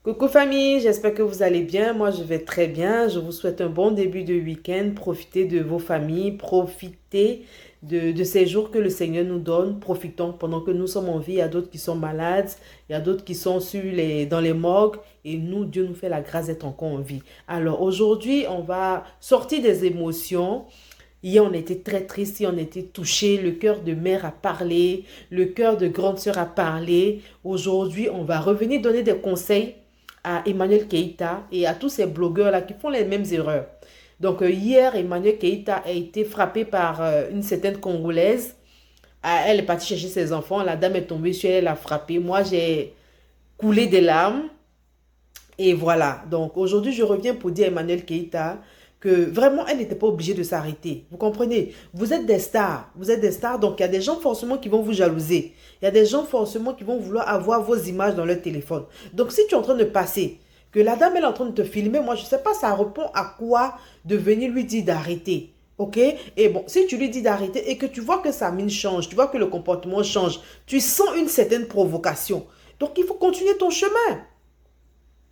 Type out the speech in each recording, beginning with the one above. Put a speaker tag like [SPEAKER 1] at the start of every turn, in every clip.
[SPEAKER 1] Coucou famille, j'espère que vous allez bien. Moi, je vais très bien. Je vous souhaite un bon début de week-end. Profitez de vos familles, profitez de ces jours que le Seigneur nous donne. Profitons pendant que nous sommes en vie. Il y a d'autres qui sont malades, il y a d'autres qui sont dans les morgues. Et nous, Dieu nous fait la grâce d'être encore en vie. Alors aujourd'hui, on va sortir des émotions. Hier, on était très triste, on était touché, le cœur de mère a parlé, le cœur de grande sœur a parlé. Aujourd'hui, on va revenir donner des conseils à Emmanuel Keïta et à tous ces blogueurs-là qui font les mêmes erreurs. Donc hier, Emmanuel Keïta a été frappé par une certaine Congolaise. Ah, elle est partie chercher ses enfants, la dame est tombée sur elle, elle a frappé. Moi, j'ai coulé des larmes. Et voilà, donc aujourd'hui, je reviens pour dire à Emmanuel Keïta que vraiment, elle n'était pas obligée de s'arrêter. Vous comprenez? Vous êtes des stars, donc il y a des gens forcément qui vont vous jalouser. Il y a des gens forcément qui vont vouloir avoir vos images dans leur téléphone. Donc si tu es en train de passer, que la dame elle est en train de te filmer, moi je ne sais pas ça répond à quoi de venir lui dire d'arrêter. Ok? Et bon, si tu lui dis d'arrêter et que tu vois que sa mine change, tu vois que le comportement change, tu sens une certaine provocation. Donc il faut continuer ton chemin.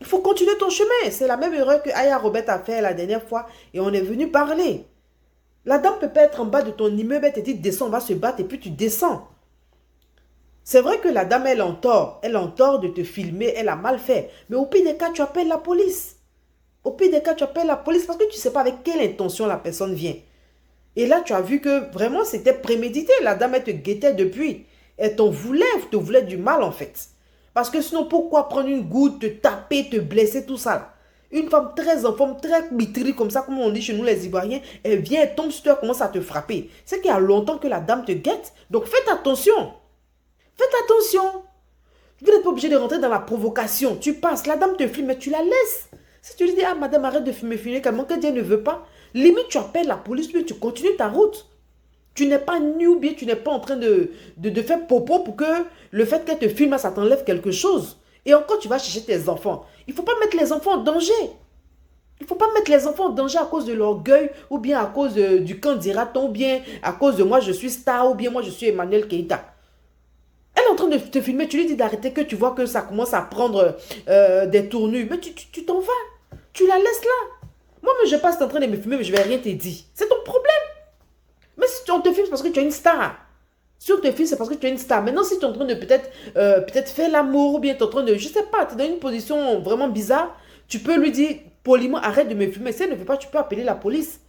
[SPEAKER 1] Il faut continuer ton chemin. C'est la même erreur que Aya Robert a fait la dernière fois et on est venu parler. La dame peut pas être en bas de ton immeuble, elle te dit descends, on va se battre et puis tu descends. C'est vrai que la dame, elle en tort. Elle en tort de te filmer, elle a mal fait. Mais au pire des cas, tu appelles la police. Au pire des cas, tu appelles la police parce que tu ne sais pas avec quelle intention la personne vient. Et là, tu as vu que vraiment, c'était prémédité. La dame, elle te guettait depuis. Elle te voulait du mal, en fait. Parce que sinon, pourquoi prendre une goutte, te taper, te blesser, tout ça là? Une femme très en forme, très mitrie, comme ça, comme on dit chez nous les Ivoiriens, elle vient, elle tombe sur toi, elle commence à te frapper. C'est qu'il y a longtemps que la dame te guette. Donc, faites attention. Faites attention. Vous n'êtes pas obligé de rentrer dans la provocation. Tu passes, la dame te filme, mais tu la laisses. Si tu lui dis, ah madame, arrête de filmer, comment que Dieu ne veut pas, limite tu appelles la police, mais tu continues ta route. Tu n'es pas nu ou bien tu n'es pas en train de faire popo pour que le fait qu'elle te filme, ça t'enlève quelque chose. Et encore, tu vas chercher tes enfants. Il ne faut pas mettre les enfants en danger. Il ne faut pas mettre les enfants en danger à cause de l'orgueil ou bien à cause du candidaton ou bien à cause de moi je suis star ou bien moi je suis Emmanuel Keïta. Elle est en train de te filmer, tu lui dis d'arrêter que tu vois que ça commence à prendre des tournures. Mais tu t'en vas. Tu la laisses là. Moi, je passe en train de me filmer, mais je ne vais rien te dire. C'est ton problème. Mais si on te filme, c'est parce que tu es une star. Si on te filme, c'est parce que tu es une star. Maintenant, si tu es en train de peut-être faire l'amour ou bien tu es en train de, je ne sais pas, tu es dans une position vraiment bizarre, tu peux lui dire poliment, arrête de me filmer. Si elle ne veut pas, tu peux appeler la police.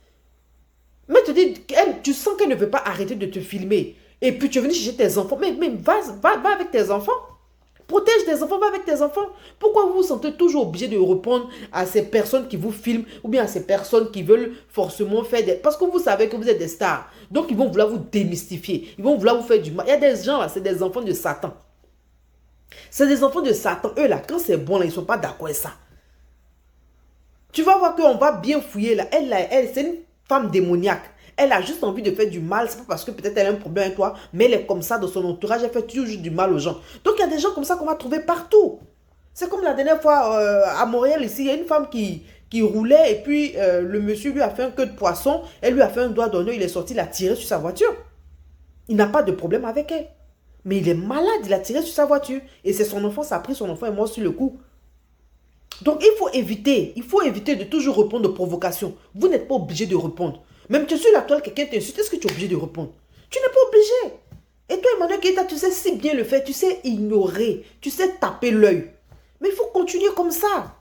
[SPEAKER 1] Mais tu dis, tu sens qu'elle ne veut pas arrêter de te filmer. Et puis tu es venu chercher tes enfants. Mais va avec tes enfants. Protège tes enfants, va avec tes enfants. Pourquoi vous vous sentez toujours obligé de répondre à ces personnes qui vous filment ou bien à ces personnes qui veulent forcément faire des... Parce que vous savez que vous êtes des stars. Donc ils vont vouloir vous démystifier. Ils vont vouloir vous faire du mal. Il y a des gens là, c'est des enfants de Satan. C'est des enfants de Satan. Eux là, quand c'est bon là, ils ne sont pas d'accord avec ça. Tu vas voir qu'on va bien fouiller là. Elle c'est une femme démoniaque. Elle a juste envie de faire du mal. C'est pas parce que peut-être elle a un problème avec toi, mais elle est comme ça dans son entourage. Elle fait toujours du mal aux gens. Donc il y a des gens comme ça qu'on va trouver partout. C'est comme la dernière fois à Montréal ici, il y a une femme qui roulait et puis le monsieur lui a fait un queue de poisson. Elle lui a fait un doigt d'honneur. Il est sorti, il a tiré sur sa voiture. Il n'a pas de problème avec elle. Mais il est malade, il a tiré sur sa voiture. Et c'est son enfant, ça a pris son enfant et mort sur le coup. Donc il faut éviter de toujours répondre aux provocations. Vous n'êtes pas obligé de répondre. Même que sur la toile, quelqu'un t'insulte, est-ce que tu es obligé de répondre? Tu n'es pas obligé. Et toi, Emmanuel Keita, tu sais si bien le faire, tu sais ignorer, tu sais taper l'œil. Mais il faut continuer comme ça.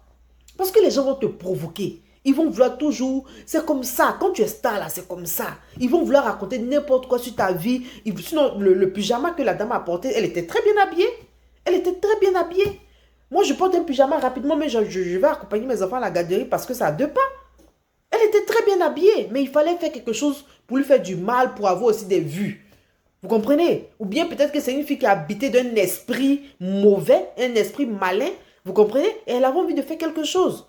[SPEAKER 1] Parce que les gens vont te provoquer. Ils vont vouloir toujours, c'est comme ça, quand tu es star là, c'est comme ça. Ils vont vouloir raconter n'importe quoi sur ta vie. Sinon, le pyjama que la dame a porté, elle était très bien habillée. Elle était très bien habillée. Moi, je porte un pyjama rapidement, mais je vais accompagner mes enfants à la garderie parce que ça a deux pas. Elle était très bien habillée, mais il fallait faire quelque chose pour lui faire du mal, pour avoir aussi des vues. Vous comprenez? Ou bien peut-être que c'est une fille qui a habité d'un esprit mauvais, un esprit malin. Vous comprenez? Et elle avait envie de faire quelque chose.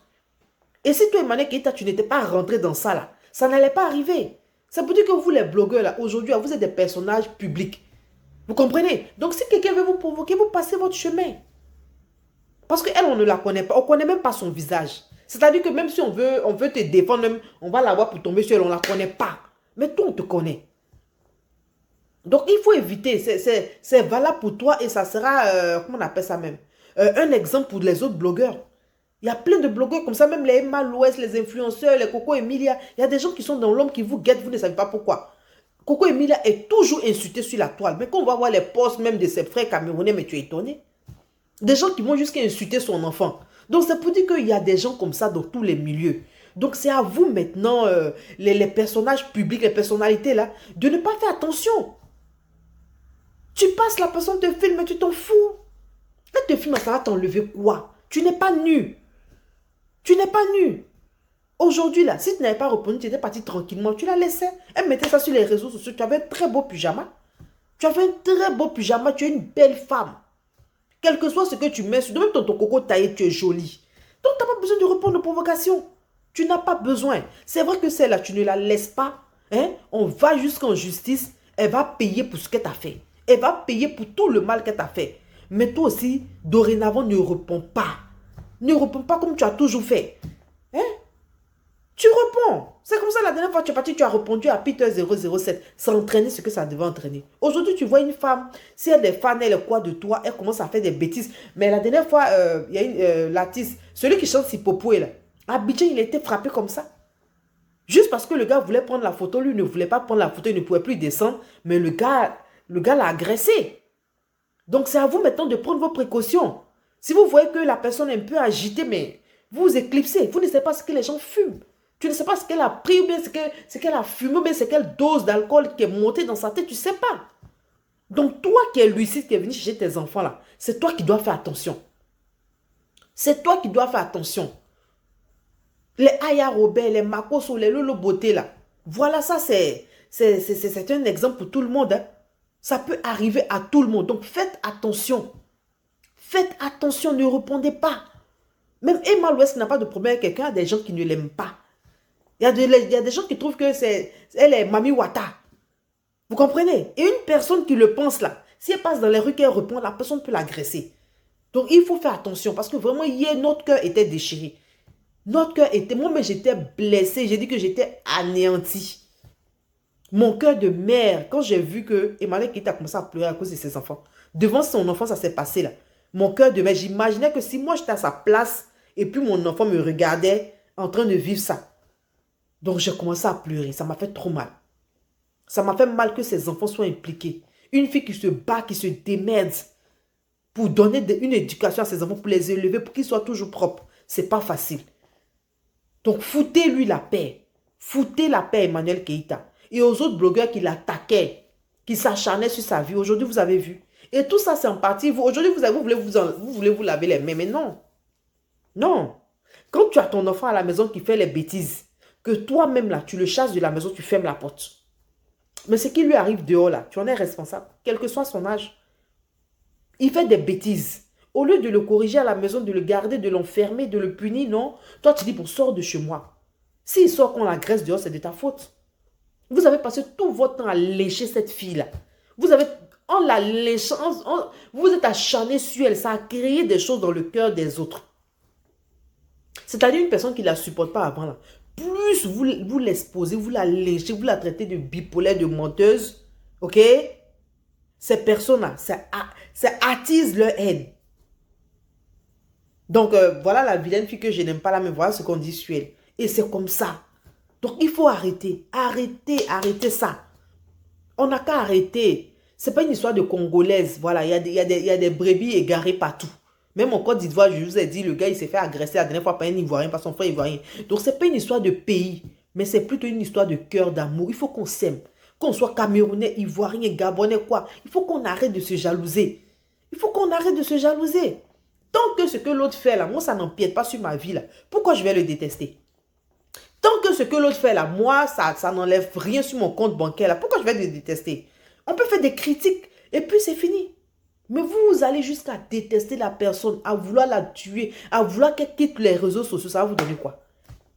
[SPEAKER 1] Et si toi, Emmanuel Keita, tu n'étais pas rentré dans ça là, ça n'allait pas arriver. C'est pour dire que vous, les blogueurs là, aujourd'hui, vous êtes des personnages publics. Vous comprenez? Donc si quelqu'un veut vous provoquer, vous passez votre chemin. Parce qu'elle, on ne la connaît pas. On ne connaît même pas son visage. C'est-à-dire que même si on veut te défendre, même, on va la voir pour tomber sur elle, on ne la connaît pas. Mais toi, on te connaît. Donc, il faut éviter. C'est valable pour toi et ça sera, comment on appelle ça même, un exemple pour les autres blogueurs. Il y a plein de blogueurs comme ça, même les Emma Louest, les influenceurs, les Coco Emilia. Il y a des gens qui sont dans l'ombre qui vous guettent, vous ne savez pas pourquoi. Coco Emilia est toujours insultée sur la toile. Mais quand on va voir les posts même de ses frères camerounais, mais tu es étonné. Des gens qui vont jusqu'à insulter son enfant. Donc c'est pour dire qu'il y a des gens comme ça dans tous les milieux. Donc c'est à vous maintenant, les personnages publics, les personnalités là, de ne pas faire attention. Tu passes, la personne te filme, mais tu t'en fous. Elle te filme, ça va t'enlever quoi? Tu n'es pas nu. Tu n'es pas nu. Aujourd'hui, là, si tu n'avais pas répondu, tu étais parti tranquillement, tu la laissais. Elle mettait ça sur les réseaux sociaux. Tu avais un très beau pyjama. Tu avais un très beau pyjama. Tu es une belle femme. Quel que soit ce que tu mets, même ton coco taillé, tu es jolie. Donc, tu n'as pas besoin de répondre aux provocations. Tu n'as pas besoin. C'est vrai que celle-là, tu ne la laisses pas. Hein? On va jusqu'en justice. Elle va payer pour ce qu'elle t'a fait. Elle va payer pour tout le mal qu'elle t'a fait. Mais toi aussi, dorénavant, ne réponds pas. Ne réponds pas comme tu as toujours fait. Hein? Tu réponds. C'est comme ça, la dernière fois tu es parti, tu as répondu à Peter 007 sans entraîner ce que ça devait entraîner. Aujourd'hui, tu vois une femme, si elle est fan, elle est quoi de toi, elle commence à faire des bêtises. Mais la dernière fois, il y a une l'artiste, celui qui chante Sipopoué là, à Abidjan, il a été frappé comme ça. Juste parce que le gars voulait prendre la photo, lui ne voulait pas prendre la photo, il ne pouvait plus descendre, mais le gars l'a agressé. Donc c'est à vous maintenant de prendre vos précautions. Si vous voyez que la personne est un peu agitée, mais vous vous éclipsez, vous ne savez pas ce que les gens fument. Tu ne sais pas ce qu'elle a pris, ou bien ce qu'elle a fumé, ou bien c'est quelle dose d'alcool qui est montée dans sa tête, tu ne sais pas. Donc toi qui es lucide, qui est venu chercher tes enfants là, c'est toi qui dois faire attention. C'est toi qui dois faire attention. Les Aya Robert, les Makoso, les Lolo Beauté là, voilà ça c'est un exemple pour tout le monde. Hein. Ça peut arriver à tout le monde. Donc faites attention. Faites attention, ne répondez pas. Même Emma Louest n'a pas de problème avec quelqu'un, il y a des gens qui ne l'aiment pas. Il y a des gens qui trouvent que elle est Mami Wata. Vous comprenez? Et une personne qui le pense là, si elle passe dans les rues, qu'elle répond, la personne peut l'agresser. Donc il faut faire attention parce que vraiment hier, notre cœur était déchiré. Notre cœur était... Moi-même, j'étais blessée. J'ai dit que j'étais anéantie. Mon cœur de mère, quand j'ai vu que Emmanuel Keita a commencé à pleurer à cause de ses enfants. Devant son enfant, ça s'est passé là. Mon cœur de mère, j'imaginais que si moi j'étais à sa place et puis mon enfant me regardait en train de vivre ça. Donc j'ai commencé à pleurer. Ça m'a fait trop mal. Ça m'a fait mal que ses enfants soient impliqués. Une fille qui se bat, qui se démerde pour donner une éducation à ses enfants, pour les élever, pour qu'ils soient toujours propres. C'est pas facile. Donc, foutez-lui la paix. Foutez la paix, Emmanuel Keita. Et aux autres blogueurs qui l'attaquaient, qui s'acharnaient sur sa vie. Aujourd'hui, vous avez vu. Et tout ça, c'est en partie. Aujourd'hui, vous voulez vous laver les mains. Mais non. Non. Quand tu as ton enfant à la maison qui fait les bêtises, que toi-même, là, tu le chasses de la maison, tu fermes la porte. Mais ce qui lui arrive dehors, là, tu en es responsable. Quel que soit son âge. Il fait des bêtises. Au lieu de le corriger à la maison, de le garder, de l'enfermer, de le punir, non. Toi, tu dis, bon, sors de chez moi. S'il sort qu'on l'agresse dehors, c'est de ta faute. Vous avez passé tout votre temps à lécher cette fille-là. Vous avez, en la léchant, vous êtes acharné sur elle. Ça a créé des choses dans le cœur des autres. C'est-à-dire une personne qui ne la supporte pas avant, là. Plus vous l'exposez, vous la léchez, vous la traitez de bipolaire, de menteuse, ok? Ces personnes-là, ça attise leur haine. Donc, voilà la vilaine fille que je n'aime pas là, mais voilà ce qu'on dit sur elle. Et c'est comme ça. Donc, il faut arrêter. Arrêter ça. On n'a qu'à arrêter. Ce n'est pas une histoire de Congolaise. Voilà, il y a des brebis égarées partout. Même en Côte d'Ivoire, je vous ai dit, le gars, il s'est fait agresser la dernière fois par un Ivoirien, par son frère Ivoirien. Donc, ce n'est pas une histoire de pays, mais c'est plutôt une histoire de cœur, d'amour. Il faut qu'on s'aime. Qu'on soit Camerounais, Ivoirien, Gabonais, quoi. Il faut qu'on arrête de se jalouser. Il faut qu'on arrête de se jalouser. Tant que ce que l'autre fait là, moi, ça n'empiète pas sur ma vie là. Pourquoi je vais le détester? Tant que ce que l'autre fait là, moi, ça n'enlève rien sur mon compte bancaire là. Pourquoi je vais le détester? On peut faire des critiques et puis c'est fini. Mais vous allez jusqu'à détester la personne, à vouloir la tuer, à vouloir qu'elle quitte les réseaux sociaux. Ça va vous donner quoi?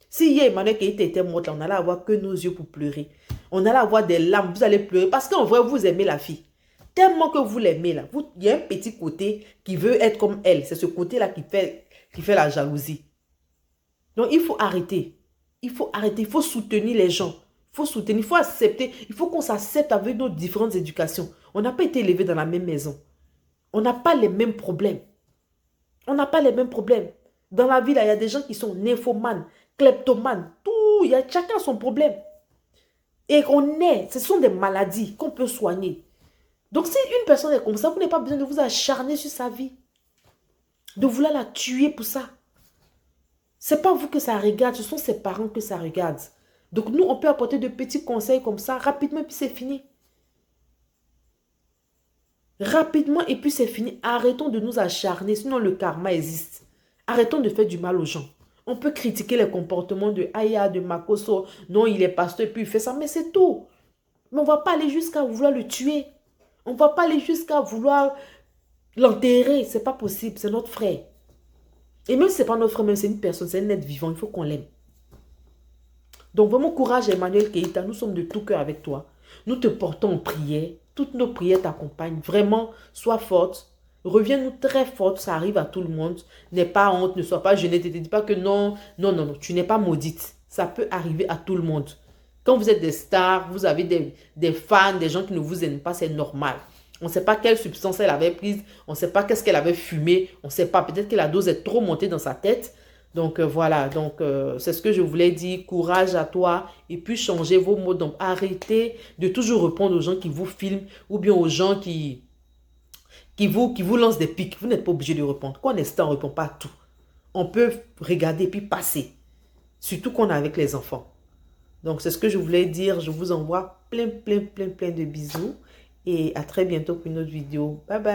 [SPEAKER 1] Si hier Emmanuel Keita était morte là, on allait avoir que nos yeux pour pleurer. On allait avoir des larmes, vous allez pleurer. Parce qu'en vrai, vous aimez la fille. Tellement que vous l'aimez là. Il y a un petit côté qui veut être comme elle. C'est ce côté-là qui fait la jalousie. Donc il faut arrêter. Il faut arrêter. Il faut soutenir les gens. Il faut soutenir. Il faut accepter. Il faut qu'on s'accepte avec nos différentes éducations. On n'a pas été élevés dans la même maison. On n'a pas les mêmes problèmes. On n'a pas les mêmes problèmes. Dans la vie, là, il y a des gens qui sont nymphomanes, kleptomanes, tout, il y a chacun son problème. Et ce sont des maladies qu'on peut soigner. Donc, si une personne est comme ça, vous n'avez pas besoin de vous acharner sur sa vie. De vouloir la tuer pour ça. Ce n'est pas vous que ça regarde, ce sont ses parents que ça regarde. Donc, nous, on peut apporter de petits conseils comme ça, rapidement, et puis c'est fini. Rapidement, et puis c'est fini. Arrêtons de nous acharner, sinon le karma existe. Arrêtons de faire du mal aux gens. On peut critiquer les comportements de Aya, de Makoso. Non, il est pasteur, puis il fait ça, mais c'est tout. Mais on ne va pas aller jusqu'à vouloir le tuer. On ne va pas aller jusqu'à vouloir l'enterrer. Ce n'est pas possible, c'est notre frère. Et même si ce n'est pas notre frère, même c'est une personne, c'est un être vivant, il faut qu'on l'aime. Donc vraiment courage Emmanuel Keita, nous sommes de tout cœur avec toi. Nous te portons en prière, toutes nos prières t'accompagnent. Vraiment, sois forte, reviens-nous très forte, ça arrive à tout le monde. N'aie pas honte, ne sois pas gênée, ne te dis pas que non, non, non, non, tu n'es pas maudite. Ça peut arriver à tout le monde. Quand vous êtes des stars, vous avez des fans, des gens qui ne vous aiment pas, c'est normal. On ne sait pas quelle substance elle avait prise, on ne sait pas qu'est-ce qu'elle avait fumé, on ne sait pas, peut-être que la dose est trop montée dans sa tête. Donc voilà, donc c'est ce que je voulais dire, courage à toi et puis changez vos mots. Donc arrêtez de toujours répondre aux gens qui vous filment ou bien aux gens qui vous lancent des pics. Vous n'êtes pas obligé de répondre. Quand on est star, on ne répond pas à tout. On peut regarder puis passer, surtout qu'on est avec les enfants. Donc c'est ce que je voulais dire, je vous envoie plein de bisous et à très bientôt pour une autre vidéo. Bye bye.